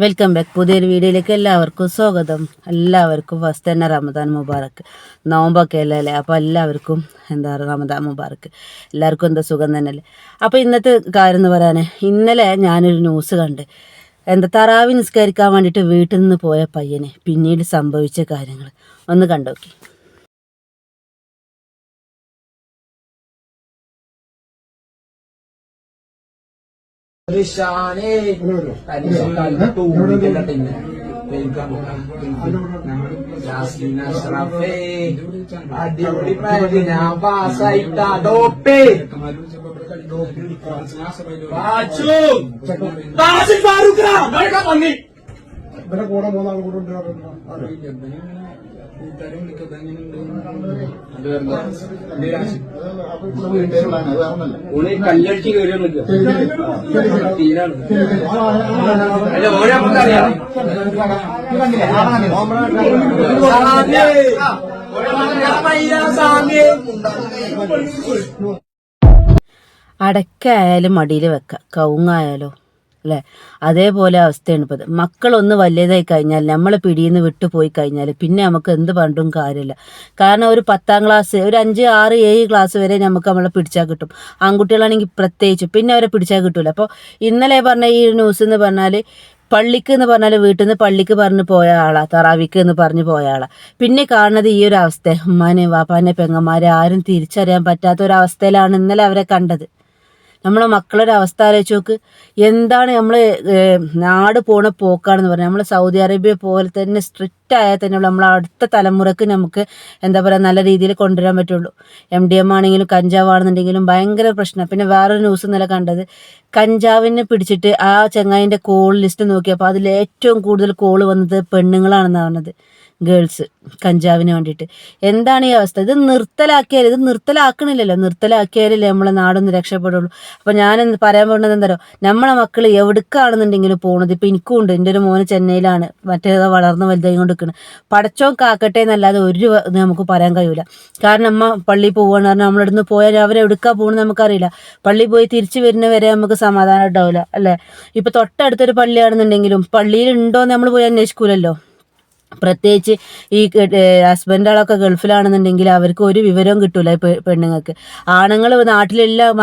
Welcome back. പുതിയൊരു വീഡിയോയിലേക്ക് എല്ലാവർക്കും സ്വാഗതം. എല്ലാവർക്കും ഫസ്റ്റ് തന്നെ റമദാൻ മുബാറക്ക്. നോമ്പൊക്കെ അല്ലേ, അപ്പോൾ എല്ലാവർക്കും റമദാൻ മുബാറക്ക്. എല്ലാവർക്കും എന്താ സുഖം തന്നെയല്ലേ. അപ്പോൾ ഇന്നത്തെ കാര്യം എന്ന് പറയാൻ, ഇന്നലെ ഞാനൊരു ന്യൂസ് കണ്ട്. തറാവി നിസ്കരിക്കാൻ വേണ്ടിയിട്ട് വീട്ടിൽ നിന്ന് പോയ പയ്യന് പിന്നീട് സംഭവിച്ച കാര്യങ്ങൾ ഒന്ന് കണ്ടോക്കി. അടിപൊളി ഞാൻ പാസ്സായിട്ടാ ഡോപ്പേ ഇവരെ കൂടെ മൂന്നാൾ കൂടെ കല്ലടിച്ച് കയറി അടക്കായാലും മടിയിൽ വെക്കാം, കവുങ്ങായാലോ അല്ലേ, അതേപോലെ അവസ്ഥയാണ് ഇപ്പോൾ. മക്കളൊന്ന് വലിയതായി കഴിഞ്ഞാൽ നമ്മൾ പിടിയിൽ നിന്ന് വിട്ടുപോയി കഴിഞ്ഞാൽ പിന്നെ നമുക്ക് എന്ത് പറഞ്ഞിട്ടും കാര്യമില്ല. കാരണം ഒരു 10ാം ക്ലാസ്, ഒരു 5, 6, 7 ക്ലാസ് വരെ നമുക്ക് നമ്മളെ പിടിച്ചാൽ കിട്ടും. ആൺകുട്ടികളാണെങ്കിൽ പ്രത്യേകിച്ച് പിന്നെ അവരെ പിടിച്ചാൽ കിട്ടില്ല. അപ്പോൾ ഇന്നലെ പറഞ്ഞ ഈ ന്യൂസ് എന്ന് പറഞ്ഞാൽ, പള്ളിക്ക് എന്ന് പറഞ്ഞാൽ വീട്ടിൽ നിന്ന് പള്ളിക്ക് പറഞ്ഞ് പോയ ആളാണ്, തറാവിക്ക് എന്ന് പറഞ്ഞ് പോയ ആളാണ്. പിന്നെ കാണുന്നത് ഈ ഒരു അവസ്ഥ, ഉമ്മാനെ വാപ്പാനെ പെങ്ങന്മാരെ ആരും തിരിച്ചറിയാൻ പറ്റാത്ത ഒരവസ്ഥയിലാണ് ഇന്നലെ അവരെ കണ്ടത്. നമ്മളെ മക്കളൊരു അവസ്ഥ ആലോചിച്ച് നോക്ക്. എന്താണ് നമ്മൾ നാട് പോണ പോക്കാണെന്ന് പറഞ്ഞാൽ, നമ്മൾ സൗദി അറേബ്യ പോലെ തന്നെ സ്ട്രിക്റ്റ് ആയാൽ തന്നെ നമ്മൾ അടുത്ത തലമുറക്ക് നമുക്ക് നല്ല രീതിയിൽ കൊണ്ടുവരാൻ പറ്റുള്ളൂ. MDM ആണെങ്കിലും കഞ്ചാവാണെന്നുണ്ടെങ്കിലും ഭയങ്കര പ്രശ്നം. പിന്നെ വേറൊരു ന്യൂസ് ഇന്നലെ കണ്ടത്, കഞ്ചാവിനെ പിടിച്ചിട്ട് ആ ചങ്ങായിൻ്റെ കോൾ ലിസ്റ്റ് നോക്കിയപ്പോൾ അതിൽ ഏറ്റവും കൂടുതൽ കോള് വന്നത് പെണ്ണുങ്ങളാണെന്നാണ് പറഞ്ഞത്, ഗേൾസ്, കഞ്ചാവിന് വേണ്ടിയിട്ട്. എന്താണ് ഈ അവസ്ഥ? ഇത് നിർത്തലാക്കണില്ലല്ലോ. നിർത്തലാക്കിയാലല്ലേ നമ്മളെ നാടൊന്ന് രക്ഷപ്പെടുള്ളൂ. അപ്പോൾ ഞാൻ പറയാൻ പോകുന്നത് എന്തോ, നമ്മളെ മക്കൾ എവിടേക്കാണെന്നുണ്ടെങ്കിലും പോകുന്നത്. ഇപ്പോൾ എനിക്കും ഉണ്ട്, എൻ്റെ ഒരു മോന് ചെന്നൈയിലാണ്, മറ്റേത് വളർന്ന് വലുതായി കൊണ്ട് നിൽക്കുന്നത്. പടച്ചോൻ കാക്കട്ടെ എന്നല്ലാതെ ഒരു നമുക്ക് പറയാൻ കഴിയില്ല. കാരണം അമ്മ പള്ളിയിൽ പോവുകയാണെന്ന് പറഞ്ഞാൽ നമ്മളിടുന്ന് പോയാൽ അവരെവിടേക്കാ പോകുന്നത് നമുക്കറിയില്ല. പള്ളിയിൽ പോയി തിരിച്ച് വരുന്നവരെ നമുക്ക് സമാധാനം ഉണ്ടാവില്ല അല്ലേ. ഇപ്പോൾ തൊട്ടടുത്തൊരു പള്ളിയാണെന്നുണ്ടെങ്കിലും പള്ളിയിൽ ഉണ്ടോയെന്ന് നമ്മൾ പോയി അന്വേഷിക്കൂലല്ലോ. പ്രത്യേകിച്ച് ഈ ഹസ്ബൻഡുകളൊക്കെ ഗൾഫിലാണെന്നുണ്ടെങ്കിൽ അവർക്ക് ഒരു വിവരവും കിട്ടൂല. പെണ്ണുങ്ങൾക്ക്, ആണുങ്ങൾ നാട്ടിലെല്ലാം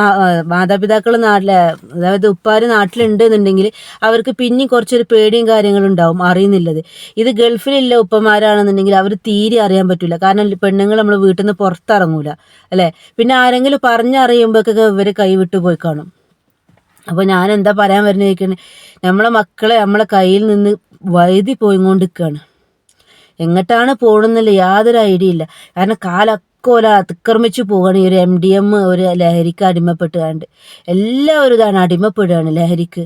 മാതാപിതാക്കൾ അതായത് ഉപ്പാര് നാട്ടിലുണ്ട് എന്നുണ്ടെങ്കിൽ അവർക്ക് പിന്നെയും കുറച്ചൊരു പേടിയും കാര്യങ്ങളും ഉണ്ടാവും, അറിയുന്നില്ലത്. ഇത് ഗൾഫിലുള്ള ഉപ്പമാരാണെന്നുണ്ടെങ്കിൽ അവർ തീരെ അറിയാൻ പറ്റില്ല. കാരണം പെണ്ണുങ്ങൾ നമ്മൾ വീട്ടിൽ നിന്ന് പുറത്തിറങ്ങൂല അല്ലേ. പിന്നെ ആരെങ്കിലും പറഞ്ഞറിയുമ്പോഴൊക്കെ ഇവർ കൈവിട്ടു പോയി കാണും. അപ്പോൾ ഞാൻ എന്താ പറയാൻ വരുന്നത്, നമ്മളെ മക്കളെ നമ്മളെ കയ്യിൽ നിന്ന് വഴുതി പോയിക്കൊണ്ടിരിക്കുകയാണ്. എങ്ങോട്ടാണ് പോകണമെന്നില്ല യാതൊരു ഐഡിയ ഇല്ല. കാരണം കാലൊക്കെ അതിക്രമിച്ച് പോവുകയാണ്. ഈ ഒരു MDM ഒരു ലഹരിക്ക് അടിമപ്പെട്ടുകൊണ്ട് എല്ലാവരും ഇതാണ്, അടിമപ്പെടുകയാണ് ലഹരിക്ക്.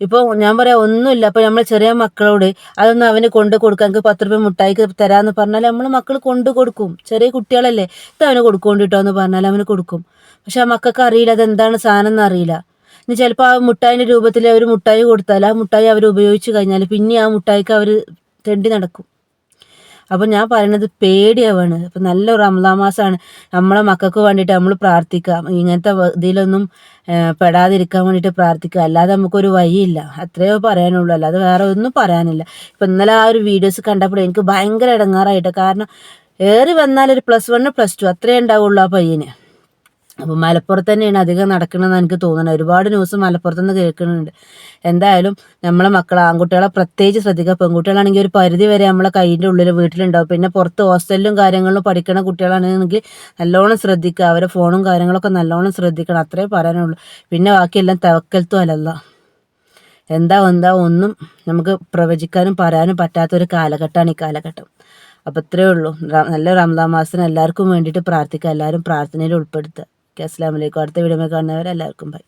ഇപ്പോൾ ഞാൻ പറയാം ഒന്നുമില്ല. അപ്പോൾ നമ്മൾ ചെറിയ മക്കളോട് അതൊന്നും അവന് കൊണ്ട് കൊടുക്കാൻ, എനിക്ക് 10 രൂപ മുട്ടായിക്ക് തരാമെന്ന് പറഞ്ഞാൽ നമ്മൾ മക്കൾ കൊണ്ട് കൊടുക്കും. ചെറിയ കുട്ടികളല്ലേ, ഇത് അവന് കൊടുക്കൊണ്ടിട്ടോ എന്ന് പറഞ്ഞാൽ അവന് കൊടുക്കും. പക്ഷെ ആ മക്കൾക്ക് അറിയില്ല അതെന്താണ് സാധനം എന്നറിയില്ല. ഇനി ചിലപ്പോൾ ആ മുട്ടായിൻ്റെ രൂപത്തിൽ അവർ മുട്ടായി കൊടുത്താൽ ആ മുട്ടായി അവർ ഉപയോഗിച്ച് കഴിഞ്ഞാൽ പിന്നെ ആ മുട്ടായിക്ക് അവർ തെണ്ടി നടക്കും. അപ്പോൾ ഞാൻ പറയുന്നത് പേടിയാവാണ്. അപ്പം നല്ല റമദാൻ മാസമാണ്, നമ്മളെ മക്കൾക്ക് വേണ്ടിയിട്ട് നമ്മൾ പ്രാർത്ഥിക്കാം. ഇങ്ങനത്തെ ഇതിലൊന്നും പെടാതിരിക്കാൻ വേണ്ടിയിട്ട് പ്രാർത്ഥിക്കുക, അല്ലാതെ നമുക്കൊരു വഴിയില്ല. അത്രയോ പറയാനുള്ളൂ, അല്ലാതെ വേറെ ഒന്നും പറയാനില്ല. ഇപ്പം ഇന്നലെ ആ ഒരു വീഡിയോസ് കണ്ടപ്പോൾ എനിക്ക് ഭയങ്കര ഇടങ്ങാറായിട്ട്. കാരണം ഏറി വന്നാൽ ഒരു +1 +2 അത്രയേ ഉണ്ടാവുള്ളൂ ആ പയ്യന്. അപ്പോൾ മലപ്പുറത്ത് തന്നെയാണ് അധികം നടക്കണമെന്ന് എനിക്ക് തോന്നുന്നത്. ഒരുപാട് ന്യൂസ് മലപ്പുറത്തുനിന്ന് കേൾക്കുന്നുണ്ട്. എന്തായാലും നമ്മളെ മക്കൾ, ആൺകുട്ടികളെ പ്രത്യേകിച്ച് ശ്രദ്ധിക്കുക. പെൺകുട്ടികളാണെങ്കിൽ ഒരു പരിധി വരെ നമ്മളെ കയ്യിൻ്റെ ഉള്ളിൽ വീട്ടിലുണ്ടാവും. പിന്നെ പുറത്ത് ഹോസ്റ്റലിലും കാര്യങ്ങളിലും പഠിക്കുന്ന കുട്ടികളാണെങ്കിൽ നല്ലോണം ശ്രദ്ധിക്കുക. അവരെ ഫോണും കാര്യങ്ങളൊക്കെ നല്ലോണം ശ്രദ്ധിക്കണം, അത്രേ പറയാനുള്ളൂ. പിന്നെ ബാക്കിയെല്ലാം തവക്കൽത്തു അലല്ലാഹ്. എന്താ ഒന്നും നമുക്ക് പ്രവചിക്കാനും പറയാനും പറ്റാത്തൊരു കാലഘട്ടമാണ് ഈ കാലഘട്ടം. അപ്പോൾ ഇത്രയേ ഉള്ളൂ. നല്ല റമദാൻ മാസത്തിന് എല്ലാവർക്കും വേണ്ടിയിട്ട് പ്രാർത്ഥിക്കുക, എല്ലാവരും പ്രാർത്ഥനയിൽ ഉൾപ്പെടുത്തുക. അസ്സലാമു അലൈക്കും. അടുത്ത വീഡിയോ കാണുന്നവരെ എല്ലാവർക്കും ബൈ.